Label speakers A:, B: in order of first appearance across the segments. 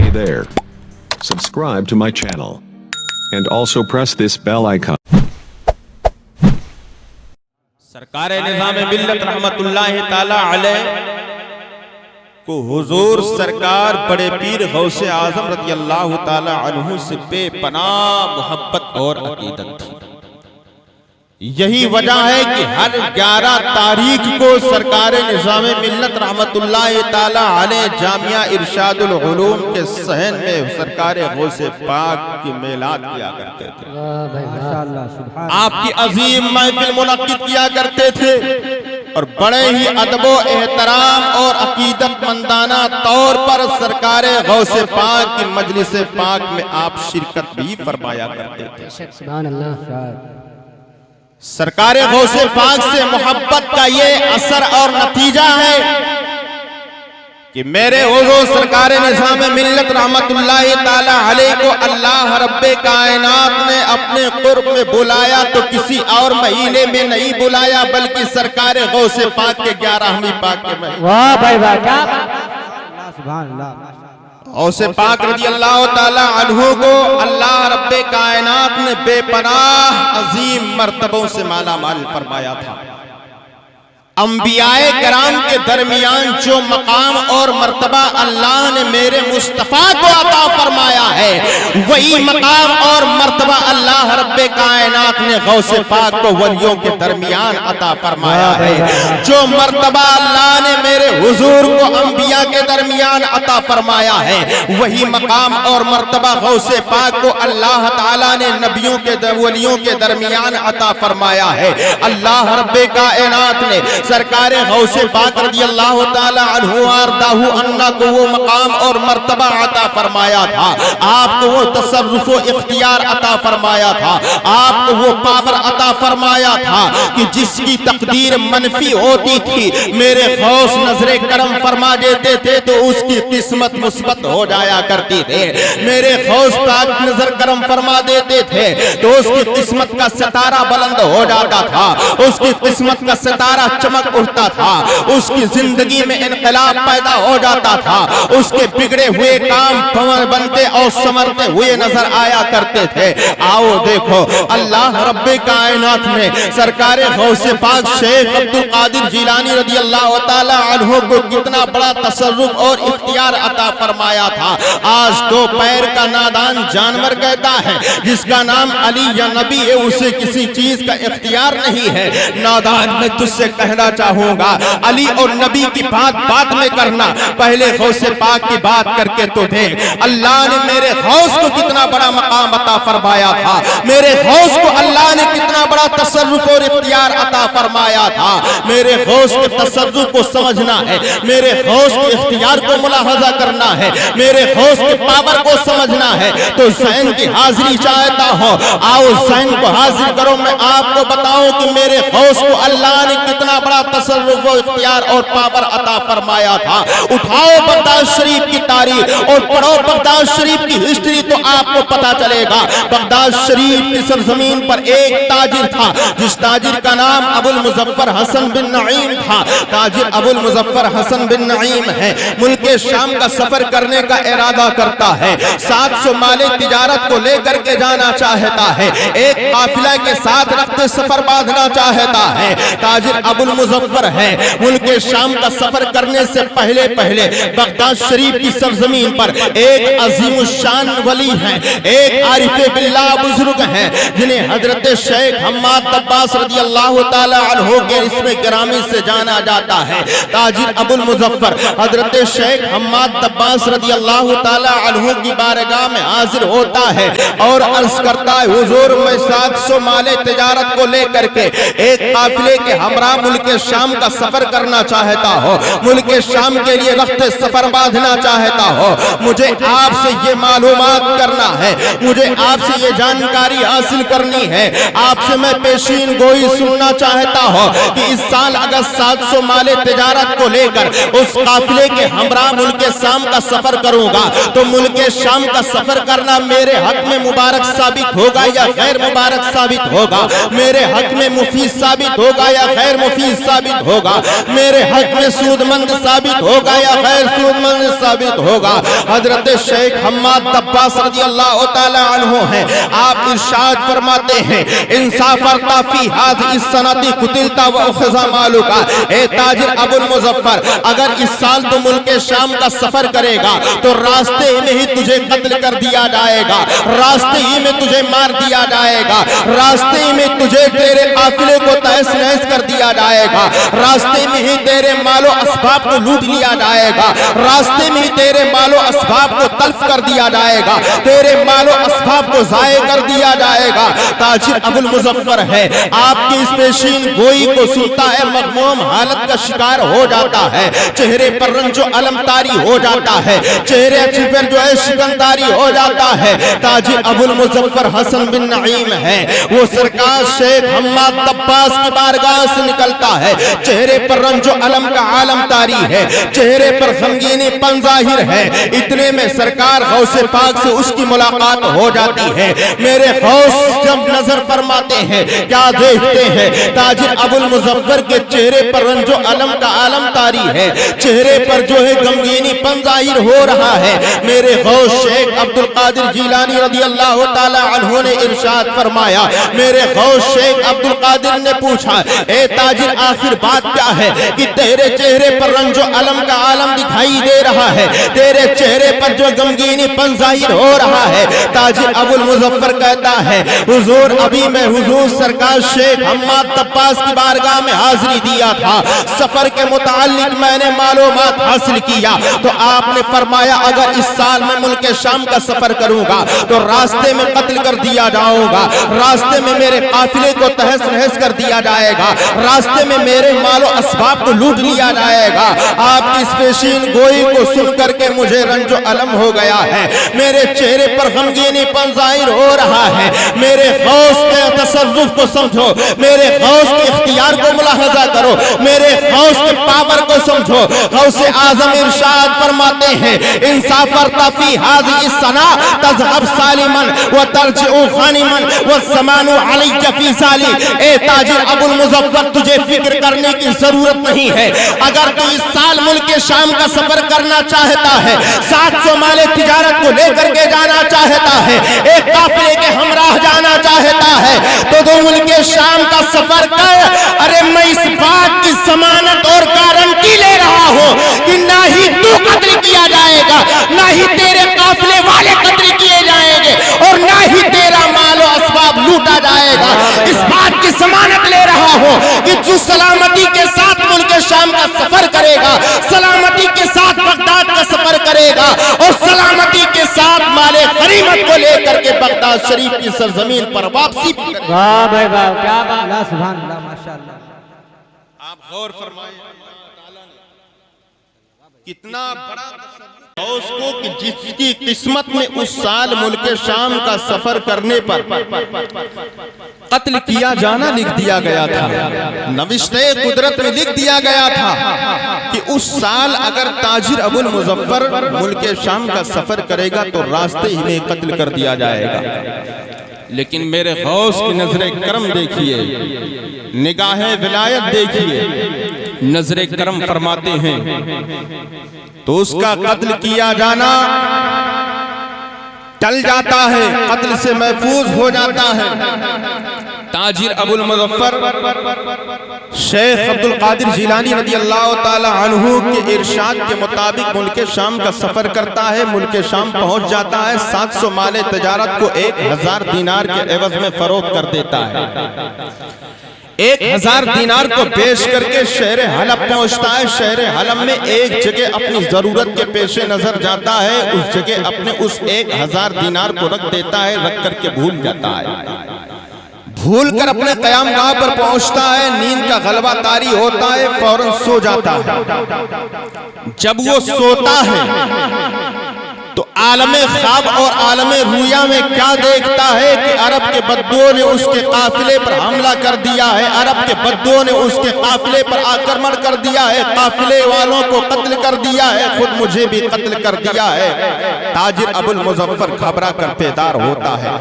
A: Hey there. Subscribe to my channel. And also press this bell icon.
B: سرکار نظام ملت رحمتاللہ تعالی علیہ کو حضور سرکار بڑے پیر غوث اعظم رضی اللہ تعالی عنہ سے بے پناہ محبت اور عقیدت تھی. یہی وجہ ہے کہ ہر 11 تاریخ کو سرکار نظام ملت رحمتاللہ تعالی علیہ جامعہ ارشاد العلوم کے صحن میں سرکار غوث پاک کی میلاد کیا کرتے تھے. آپ کی عظیم محفل منعقد کیا کرتے تھے اور بڑے ہی ادب و احترام اور عقیدت مندانہ طور پر سرکار غوث پاک کی مجلس پاک میں آپ شرکت بھی فرمایا کرتے تھے.
C: سبحان اللہ.
B: سرکار غوث پاک سے محبت کا یہ اثر اور نتیجہ ہے کہ میرے حضور سرکار نظام ملت رحمتاللہ تعالی علیہ کو اللہ رب کائنات نے اپنے قرب میں بلایا تو کسی اور مہینے میں نہیں بلایا بلکہ سرکار غوث پاک کے 11ویں پاک کے مہینے.
C: واہ بھائی واہ کیا سبحان اللہ.
B: غوث پاک رضی اللہ تعالی عنہ کو اللہ رب کائنات نے بے پناہ عظیم مرتبوں سے مالا مال فرمایا تھا. انبیاء کرام کے درمیان جو مقام اور مرتبہ اللہ نے میرے مصطفیٰ کو عطا فرمایا ہے وہی مقام اور مرتبہ اللہ رب کائنات نے غوث پاک کو ولیوں کے درمیان عطا فرمایا ہے. جو مرتبہ اللہ نے میرے حضور کو انبیاء کے درمیان عطا فرمایا ہے وہی مقام اور مرتبہ غوث پاک کو اللہ تعالیٰ نے نبیوں کے ولیوں کے درمیان عطا فرمایا ہے. اللہ رب کائنات نے سرکار غوث پاک رضی اللہ تعالی عنہ وارضاہ عنہ کو وہ مقام اور مرتبہ عطا فرمایا تھا. آپ کو وہ تصرف و اختیار عطا فرمایا تھا. آپ کو وہ پاور عطا فرمایا تھا کہ جس کی تقدیر منفی ہوتی تھی میرے غوث نظر کرم فرما دیتے تھے تو اس کی قسمت مثبت ہو جایا کرتی تھے. میرے غوث پاک نظر کرم فرما دیتے تھے تو اس کی قسمت کا ستارہ بلند ہو جاتا تھا. اس کی قسمت کا ستارہ چمک اٹھتا تھا. اس کی زندگی میں انقلاب پیدا ہو جاتا تھا. اس کے بگڑے ہوئے کام بنتے اور سمرتے ہوئے نظر آیا کرتے تھے. آؤ دیکھو اللہ رب کائنات نے سرکار غوث پاک شیخ عبدالقادر جیلانی رضی اللہ تعالی عنہ کو کتنا بڑا تصرف اور اختیار عطا فرمایا تھا. آج دو پیر کا نادان جانور کہتا ہے جس کا نام علی یا نبی ہے اسے کسی چیز کا اختیار نہیں ہے. نادان میں تجھ سے کہنا چاہوں گا علی اور نبی کی بات میں کرنا پہلے غوث پاک کی بات کر کے تو دیکھ. اللہ نے میرے غوث کو کتنا بڑا مقام عطا فرمایا تھا. میرے غوث کو اللہ نے کتنا بڑا تصرف اور اختیار عطا فرمایا تھا. میرے غوث کے تصرف کو سمجھنا ہے. میرے غوث کے اختیار کو ملاحظہ کرنا ہے. میرے غوث کے پاور کو سمجھنا ہے تو ذہن کی حاضری چاہتا ہوں. آؤ ذہن کو حاضر کرو. میں آپ کو بتاؤں کہ میرے غوث کو اللہ نے کتنا بڑا تصرف و اختیار اور پاور عطا فرمایا تھا. اٹھاؤ بغداد شریف کی تاریخ اور پڑھو بغداد شریف کی ہسٹری تو آپ کو پتا چلے گا. بغداد شریف کی سرزمین پر ایک تاجر تھا جس تاجر کا نام ابو المظفر حسن بن نعیم تھا. تاجر ابو المظفر حسن بن نعیم ہے. ملک شام کا سفر کرنے کا ارادہ کرتا ہے. 700 مال تجارت کو لے کر کے جانا چاہتا ہے. ایک قافلہ کے ساتھ رخت سفر باندھنا چاہتا ہے. تاجر ابو المظفر ہے. ملک شام کا سفر کرنے سے پہلے بغداد شریف کی سرزمین پر ایک عظیم الشان ولی ہیں. ایک عارف باللہ بزرگ ہیں جنہیں حضرت شیخ حماد دباس رضی اللہ تعالی عنہ کے اسم گرامی سے جانا جاتا ہے. تاجر ابو المظفر حضرت شیخ حماد دباس رضی اللہ تعالی عنہ کی بارگاہ میں حاضر ہوتا ہے اور عرض کرتا ہے حضور میں 700 مال تجارت کو لے کر کے ایک قافلے کے ہمراہ ملک شام کا سفر کرنا چاہتا ہو. ملک شام کے لیے رخت سفر باندھنا چاہتا ہو. مجھے آپ سے یہ معلومات کرنا ہے. مجھے آپ سے یہ جانکاری حاصل کرنی ہے. آپ سے میں پیشین گوئی سننا چاہتا ہوں کہ اس سال اگر 700 مال تجارت کو لے کر اس قافلے کے ہمراہ ملک شام کا سفر کروں گا تو ملک شام کا سفر کرنا میرے حق میں مبارک ثابت ہوگا یا غیر مبارک ثابت ہوگا؟ میرے حق میں مفید ثابت ہوگا یا غیر مفید ثابت ہوگا؟ میرے حق میں سود مند ثابت ہوگا یا غیر سود مند ثابت ہوگا؟ حضرت شیخ حماد دباس رضی اللہ تعالی عنہ ہیں، آپ ارشاد فرماتے ہیں انصاف ارتا فی حاض اس سنتی قتلتا و اخذا مالکا، اے تاجر ابو المظفر اگر اس سال تو ملک شام کا سفر کرے گا تو راستے میں ہی تجھے قتل کر دیا جائے گا، راستے ہی میں تجھے مار دیا جائے گا، راستے ہی میں تجھے تیرے قافلے کو تہس نہس کر دیا جائے گا، راستے میں ہی تیرے مال و اسباب کو لوٹ لیا جائے گا، راستے میں ہی تیرے مال و اسباب کو تلف کر دیا جائے گا، تیرے مال و اسباب کو ضائع کر دیا جائے گا۔ تاجر ابو المظفر ہے، آپ کی اس پیشین گوئی کو سنتا ہے، مغموم حالت کا شکار ہو جاتا ہے، چہرے پر رنج و علم طاری ہو جاتا ہے، چہرے پر جو ہے شکنتاری ہو جاتا ہے۔ تاجر ابو المظفر حسن بن نعیم ہے، وہ سرکار شیخ حماد دباس کی بارگاہ سے نکلتا ہے، چہرے پر رنج و علم کا عالم طاری ہے، چہرے پر غمگینی پن ظاہر ہے۔ اتنے میں سرکار غوث پاک سے اس کی ملاقات ہو جاتی ہے۔ میرے غوث جب نظر فرماتے ہیں کیا دیکھتے ہیں؟ تاجر ابو المظفر کے چہرے پر رنج و علم کا عالم طاری ہے، چہرے پر جو ہے غمگینی پن ظاہر ہو رہا ہے۔ میرے غوث شیخ عبد القادر جیلانی رضی اللہ تعالی عنہ نے ارشاد فرمایا، میرے غوث شیخ عبد القادر نے پوچھا اے تاجر آخر بات کیا ہے کہ تیرے چہرے پر رنج و علم کا عالم دکھائی دے رہا ہے، تیرے چہرے پر جو غمگینی پن ظاہر ہو رہا ہے؟ تاجر ابو المظفر کہتا ہے حضور ابھی میں حضور سرکار شیخ حماد دباس کی بارگاہ میں حاضری دیا تھا، سفر کے متعلق میں نے معلومات حاصل کیا تو آپ نے فرمایا اگر اس سال میں ملک شام کا سفر کروں گا تو راستے میں قتل کر دیا جاؤں گا، راستے میں میرے قافلے کو تہس نہس کر دیا جائے گا، راستے میں میرے مال و اسباب کو لوٹ لیا جائے گا۔ آپ کی اس پیشین گوئی کو سن کر کے مجھے رنج و علم ہو گیا ہے، میرے چہرے پر غمگینی پن ظاہر ہو رہا ہے۔ میرے غوث کے تصرف کو سمجھو، میرے غوث کے اختیار کو ملاحظہ کرو، میرے غوث کے پاور کو سمجھو۔ غوث اعظم ارشاد فرماتے ہیں انصاف ارتا فی حاضی السنا تذهب سالما وترجع غانما والزمان علی فی سالی۔ اے تاجر ابو المظفر تجھے فکر کرنے کی ضرورت نہیں ہے، اگر تو اس سال ملک شام کا سفر کرنا چاہتا ہے، 700 مال تجارت کو لے کر کے جانا چاہتا ہے، ایک قافلے کے ہمراہ جانا چاہتا ہے تو ملک شام کا سفر کر۔ ارے میں اس بات کی ضمانت اور گارنٹی لے رہا ہوں کہ نہ ہی تو قتل کیا جائے گا، نہ ہی تیرے قافلے والے قتل کیے جائیں گے اور نہ ہی تیرا مال و اسباب لوٹا جائے گا۔ اس بات کی ضمانت لے رہا ہوں کہ جو سلامتی کے ساتھ ملک شام کا سفر کرے گا، سلامتی کے ساتھ بغداد کا سفر کرے گا اور سلامتی کے ساتھ مال غنیمت کو لے کر کے بغداد شریف کی سرزمین پر واپسی بھی کرے گا۔
C: واہ بھائی واہ، کیا بات، اللہ سبحان اللہ، ماشاءاللہ۔
B: آپ غور فرمائیں کتنا بڑا غوث کو کہ جس کی قسمت میں اس سال ملک شام کا سفر کرنے پر قتل کیا جانا لکھ دیا گیا تھا، نوشتے قدرت میں لکھ دیا گیا تھا کہ اس سال اگر تاجر ابو المظفر ملک شام کا سفر کرے گا تو راستے ہی میں قتل کر دیا جائے گا۔ لیکن میرے غوث کی نظر کرم دیکھیے، نگاہ ولایت دیکھیے، نظر کرم فرماتے ہیں تو اس کا قتل کیا جانا ٹل جاتا ہے، قتل سے محفوظ ہو جاتا ہے۔ تاجر ابو المظفر شیخ عبد القادر جیلانی رضی اللہ تعالی عنہ کے ارشاد کے مطابق ملک شام کا سفر کرتا ہے، ملک شام پہنچ جاتا ہے، 700 مال تجارت کو 1000 دینار کے عوض میں فروخت کر دیتا ہے۔ 1000 دینار کو پیش کر کے شہر حلب پہنچتا ہے، شہر حلب میں ایک جگہ اپنی ضرورت کے پیش نظر جاتا ہے، اس جگہ اپنے اس 1000 دینار کو رکھ دیتا ہے، رکھ کر کے بھول جاتا ہے، بھول کر اپنے قیام گاہ پر پہنچتا ہے، نیند کا غلبہ طاری ہوتا ہے، فوراً سو جاتا ہے۔ جب وہ سوتا ہے تو عالم خواب اور عالم رویا میں کیا دیکھتا ہے کہ عرب کے بدوؤں نے اس کے قافلے پر حملہ کر دیا ہے، عرب کے بدوؤں نے اس کے قافلے پر آکرمن کر دیا ہے، قافلے والوں کو قتل کر دیا ہے، خود مجھے بھی قتل کر دیا ہے۔ تاجر ابو المظفر گھبرا کر بیدار ہوتا ہے،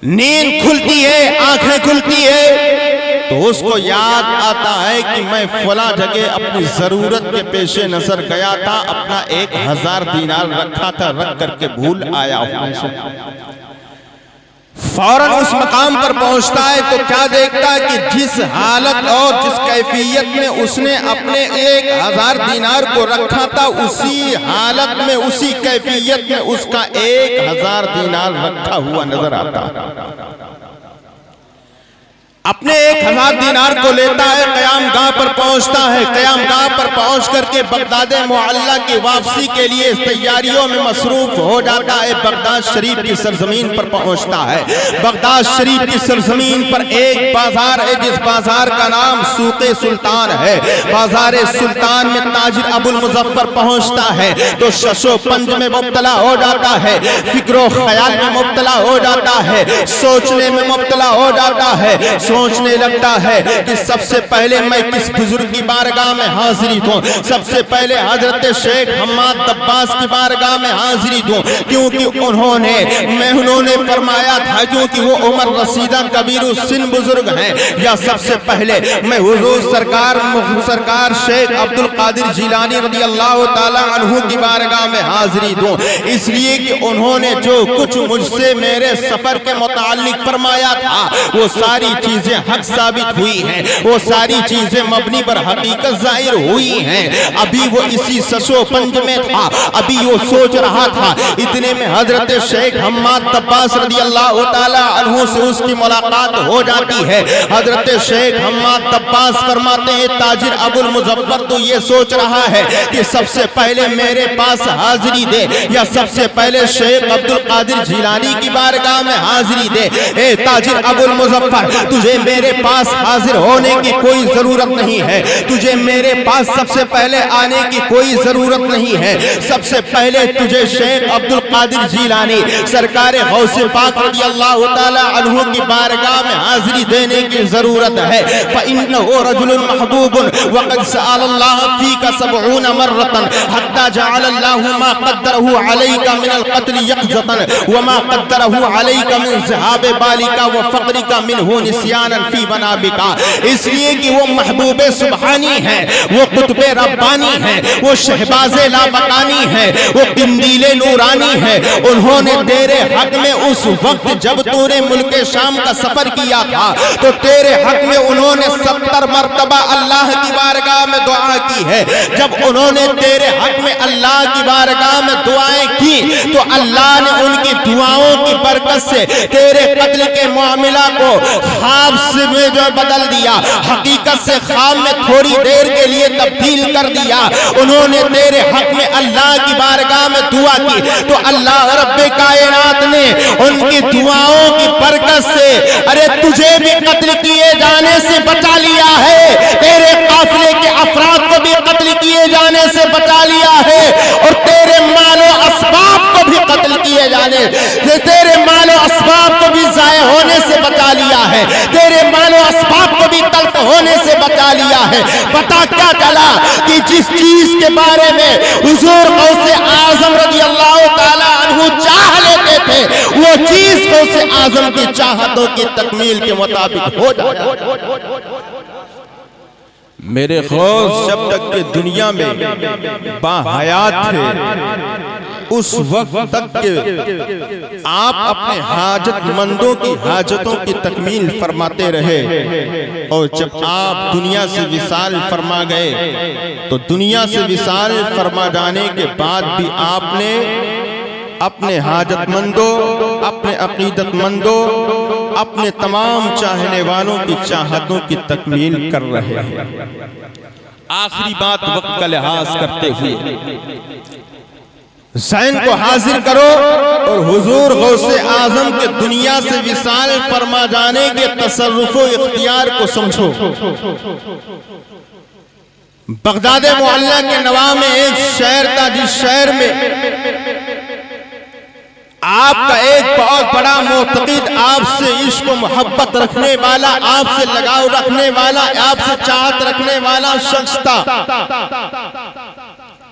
B: نیند کھلتی ہے، آنکھیں کھلتی ہے، تو اس کو یاد آتا ہے کہ میں فلاں جگہ اپنی ضرورت کے پیش نظر گیا تھا، اپنا 1000 دینار رکھا تھا، رکھ کر کے بھول آیا ہوں۔ فوراً اس مقام پر پہنچتا ہے تو کیا دیکھتا ہے کہ جس حالت اور جس کیفیت میں اس نے اپنے 1000 دینار کو رکھا تھا، اسی حالت میں اسی کیفیت میں اس کا 1000 دینار رکھا ہوا نظر آتا ہے۔ اپنے 1000 دینار کو لیتا ہے، قیام گاہ پر پہنچتا ہے، قیام گاہ پر پہنچ کر کے بغداد معلیٰ کی واپسی کے لیے تیاریوں میں مصروف ہو جاتا ہے۔ بغداد شریف کی سرزمین پر پہنچتا ہے، بغداد شریف کی سرزمین پر ایک بازار ہے جس بازار کا نام سوق سلطان ہے۔ بازار سلطان میں تاجر ابو المظفر پہنچتا ہے تو شش و پنج میں مبتلا ہو جاتا ہے، فکر و خیال میں مبتلا ہو جاتا ہے، سوچنے میں مبتلا ہو جاتا ہے، سوچنے لگتا ہے کہ سب سے پہلے میں کس بزرگ کی بارگاہ میں حاضری دوں، سب سے پہلے حضرت شیخ حماد دباس کی بارگاہ میں حاضری دوں، کیونکہ انہوں نے فرمایا تھا کیونکہ وہ عمر رسیدہ کبیر السن بزرگ ہیں، یا سب سے پہلے میں حضور سرکار شیخ عبد القادر جیلانی رضی اللہ تعالی عنہ کی بارگاہ میں حاضری دوں، اس لیے کہ انہوں نے جو کچھ مجھ سے میرے سفر کے متعلق فرمایا تھا وہ ساری چیزیں حق ثابت ہوئی ہیں، وہ ساری چیزیں مبنی پر حقیقت ظاہر ہوئی ہیں۔ ابھی وہ اسی سسو پنج میں تھا، ابھی وہ سوچ رہا تھا، اتنے میں حضرت شیخ حماد دباس رضی اللہ تعالی عنہ سے اس کی ملاقات ہو جاتی ہے۔ حضرت شیخ حماد دباس فرماتے ہیں تاجر ابو المظفر تو یہ سوچ رہا ہے کہ سب سے پہلے میرے پاس حاضری دے یا سب سے پہلے شیخ عبد القادر جیلانی کی بارگاہ میں حاضری دے۔ اے تاجر ابو المظفر، تجھے میرے پاس حاضر ہونے کی کوئی ضرورت نہیں ہے، تجھے میرے پاس سب سے پہلے آنے کی کوئی ضرورت نہیں ہے، سب سے پہلے تجھے شیخ عبد القادر جیلانی سرکار غوث پاک رضی اللہ تعالی عنہ کی بارگاہ میں حاضری دینے کی ضرورت ہے۔ فَإِنَّهُ رَجُلٌ مَحْبُوبٌ وَقَدْ سَأَلَ اللَّهَ فِيكَ 70 مرة حتى جعل الله ما قدره عليك من القتل يقظة وما قدره عليك من ذهاب بالك وفقرك منه نسيانا فی بنابکا، اس لیے کہ وہ محبوب سبحانی ہیں، وہ قطب ربانی ہیں، وہ شہباز لامکانی ہیں، وہ قندیل نورانی ہیں۔ انہوں نے تیرے حق میں اس وقت جب تو نے ملک شام کا سفر کیا تھا تو تیرے حق میں انہوں نے 70 مرتبہ اللہ کی بارگاہ میں دعا کی ہے۔ جب انہوں نے تیرے حق میں اللہ کی بارگاہ میں دعائیں کی تو اللہ نے ان کی دعاؤں کی برکت سے تیرے قتل کے معاملہ کو خواب میں جو بدل دیا، حقیقت سے خواب میں تھوڑی دیر کے لیے تبدیل کر دیا۔ انہوں نے تیرے حق میں اللہ کی بارگاہ میں دعا کی تو اللہ رب کائنات نے ان کی دعاؤں کی برکت سے تجھے بھی قتل کیے جانے سے بچا لیا ہے، تیرے قافلے کے افراد کو بھی قتل کیے جانے سے بچا لیا ہے، اور تیرے مال و اسباب کو بھی قتل کیے جانے، تیرے مال و اسباب کو بھی ضائع ہونے سے بچا لیا ہے، تیرے مال و اسباب کو بھی تلف ہونے سے بچا لیا ہے۔ پتہ کیا چلا کہ جس چیز کے بارے میں حضور غوث اعظم رضی اللہ تعالی عنہ چاہ لیتے تھے وہ چیز غوث اعظم کی چاہتوں کی تکمیل کے مطابق ہو جائے۔ میرے غوث جب تک کہ دنیا میں باحیات تھے اس وقت تک کہ آپ اپنے حاجت مندوں کی حاجتوں کی تکمیل فرماتے رہے، اور جب آپ دنیا سے وصال فرما گئے تو دنیا سے وصال فرما جانے کے بعد بھی آپ نے اپنے حاجت مندوں، اپنے عقیدت مندوں، اپنے تمام چاہنے والوں کی چاہتوں کی تکمیل کر رہے ہیں۔ آخری بات وقت کا لحاظ کرتے ہوئے ذہن کو حاضر کرو اور حضور غوث اعظم کے دنیا سے وصال فرما جانے کے تصرف و اختیار کو سمجھو۔ بغداد معلیٰ کے نواح میں ایک شہر تھا جس شہر میں آپ کا ایک بہت بڑا معتقد، آپ سے عشق و محبت رکھنے والا، آپ سے لگاؤ رکھنے والا، آپ سے چاہت رکھنے والا شخص تھا،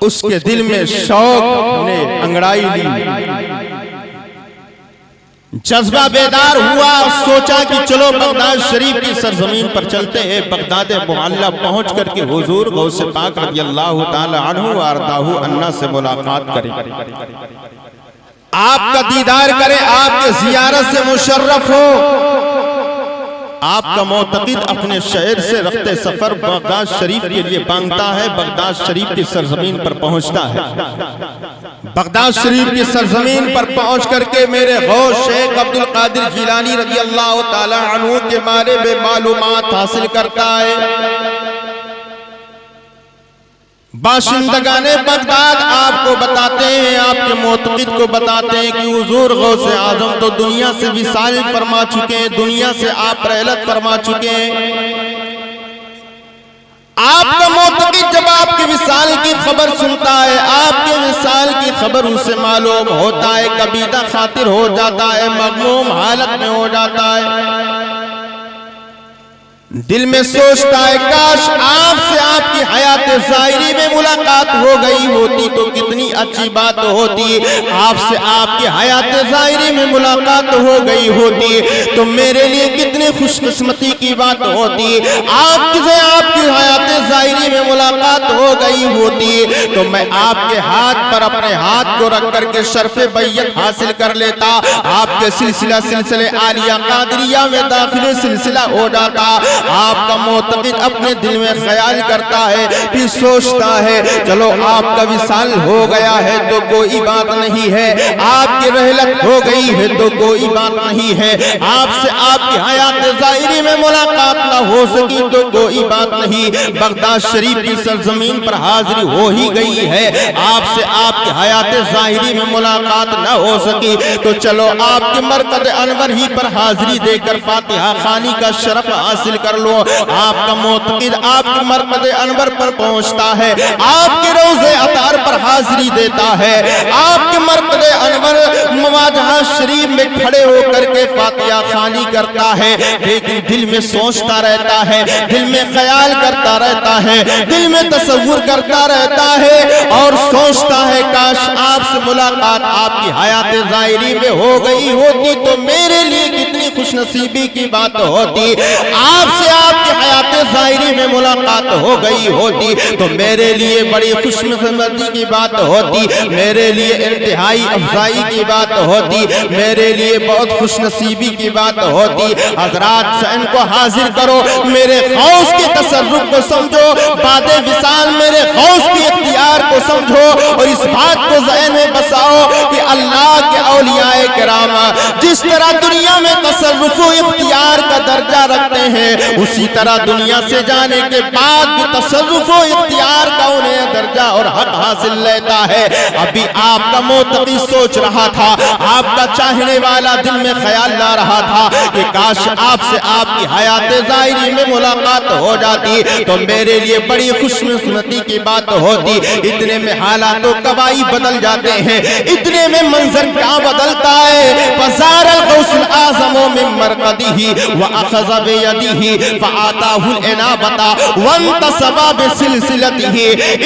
B: اس کے دل میں شوق نے انگڑائی لی، جذبہ بیدار ہوا، سوچا کہ چلو بغداد شریف کی سرزمین پر چلتے ہیں، بغداد معلیٰ پہنچ کر کے حضور غوث پاک رضی اللہ تعالی عنہ وارضاہ عنہ سے ملاقات کریں، آپ کا دیدار کریں، آپ کے زیارت سے مشرف ہو۔ آپ کا معتقد اپنے شہر سے رخت سفر بغداد شریف کے لیے باندھتا ہے، بغداد شریف کی سرزمین پر پہنچتا ہے، بغداد شریف کی سرزمین پر پہنچ کر کے میرے غوث شیخ عبد القادر جیلانی رضی اللہ تعالی عنہ کے بارے میں معلومات حاصل کرتا ہے۔ باشندگان بغداد آپ کو بتاتے ہیں، آپ کے معتقد کو بتاتے ہیں کہ حضور غوث اعظم تو دنیا سے وصال فرما چکے ہیں، دنیا سے آپ رحلت فرما چکے ہیں۔ آپ کا معتقد جب آپ کے وصال کی خبر سنتا ہے، آپ کے وصال کی خبر اسے معلوم ہوتا ہے، کبیدہ خاطر ہو جاتا ہے، مغموم حالت میں ہو جاتا ہے، دل میں سوچتا ہے کاش آپ سے آپ کی حیات ظاہری میں ملاقات ہو گئی ہوتی تو کتنی اچھی بات ہوتی، آپ سے آپ کی حیات ظاہری میں ملاقات ہو گئی ہوتی تو میرے لیے کتنی خوش قسمتی کی بات ہوتی، آپ سے آپ کی حیات ظاہری میں ملاقات ہو گئی ہوتی تو میں آپ کے ہاتھ پر اپنے ہاتھ کو رکھ کر کے شرف بیعت حاصل کر لیتا، آپ کے سلسلے عالیہ قادریہ میں داخل سلسلہ ہو جاتا۔ آپ کا معتقد اپنے دل میں خیال کرتا ہے، پھر سوچتا ہے چلو آپ کا وصال ہو گیا ہے تو کوئی بات نہیں ہے، آپ کی رحلت ہو گئی ہے تو کوئی بات نہیں ہے، آپ سے آپ کی حیات ظاہری میں ملاقات نہ ہو سکی تو کوئی بات نہیں، بغداد شریف کی سرزمین پر حاضری ہو ہی گئی ہے، آپ سے آپ کی حیات ظاہری میں ملاقات نہ ہو سکی تو چلو آپ کے مرکز انور ہی پر حاضری دے کر فاتحہ خوانی کا شرف حاصل کر لو۔ آپ کا معتقد آپ کے مرکز انور پر پہنچتا ہے، آپ کے روضہ اطہار پر حاضری دیتا ہے، آپ کے مرکز انور مواجہہ شریف میں کھڑے ہو کر کے فاتحہ خوانی کرتا ہے، لیکن دل میں سوچتا رہتا ہے، دل میں خیال کرتا رہتا ہے، دل میں تصور کرتا رہتا ہے اور سوچتا ہے کاش آپ سے ملاقات آپ کی حیات ظاہری میں ہو گئی ہوتی تو میرے لیے کتنی خوش نصیبی کی بات ہوتی، آپ سے آپ کی حیات ظاہری میں ملاقات ہو گئی ہوتی تو میرے لیے بڑی خوش قسمتی کی بات ہوتی، میرے لیے انتہائی افضائی کی بات ہوتی، میرے لیے بہت خوش نصیبی کی بات ہوتی۔ حضرات ذہن کو حاضر کرو، میرے غوث کے تصرف کو سمجھو، بعد وصال میرے غوث کی اختیار کو سمجھو اور اس بات کو ذہن میں بساؤ کہ اللہ کے اولیاء کرام جس طرح دنیا میں تصرف و اختیار کا درجہ رکھتے ہیں اسی طرح دنیا سے جانے کے بعد بھی تصرف و اختیار کا انہیں درجہ اور حق حاصل لیتا ہے۔ ابھی آپ کا معتقد سوچ رہا تھا، آپ کا چاہنے والا دل میں خیال لا رہا تھا کہ کاش آپ سے آپ کی حیات ظاہری میں ملاقات ہو جاتی تو میرے لیے بڑی خوش قسمتی کی بات ہوتی۔ اتنے میں حالات و قوائی بدل جاتے ہیں، اتنے میں منظر کیا بدلتا ہے، فزار الغوث الاعظم من مرقدہ واخذ بیدہ فآتاہ العنابۃ وانتصب بسلسلتہ۔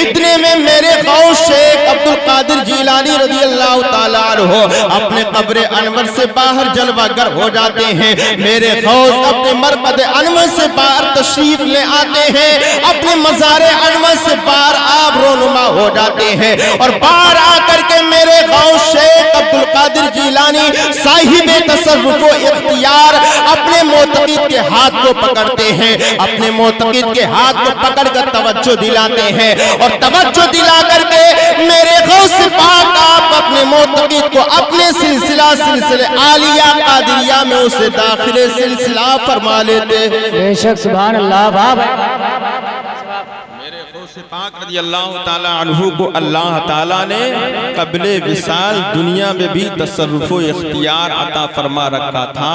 B: اتنے میں میرے غوث شیخ عبد القادر جیلانی رضی اللہ تعالیٰ عنہ اپنے قبر انور سے باہر جلوہ گر ہو جاتے ہیں، میرے غوث اپنے مرقد انور سے باہر تشریف لے آتے ہیں، اپنے مزار انور سے باہر آپ رونما ہو جاتے ہیں اور باہر آ کر کے میرے غوث شیخ عبد القادر جیلانی صاحب تصرف و اختیار اپنے معتقد کے ہاتھ کو پکڑتے ہیں، اپنے معتقد کے ہاتھ کو پکڑ کر توجہ دلاتے ہیں اور توجہ دلا کر کے میرے غوث پاک آپ اپنے معتقد کو اپنے سلسلہ عالیہ قادریہ میں اسے داخل سلسلہ فرما لیتے ہیں۔
C: بے شک سبحان اللہ باب
B: میرے غوث پاک رضی اللہ تعالیٰ عنہ کو اللہ تعالیٰ نے قبل وصال دنیا میں بھی تصرف و اختیار عطا فرما رکھا تھا،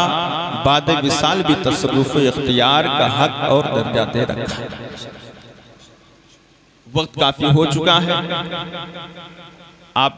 B: بعد وصال بھی تصرف و اختیار کا حق اور درجہ دے رکھا ہے۔ وقت کافی ہو چکا ہے، آپ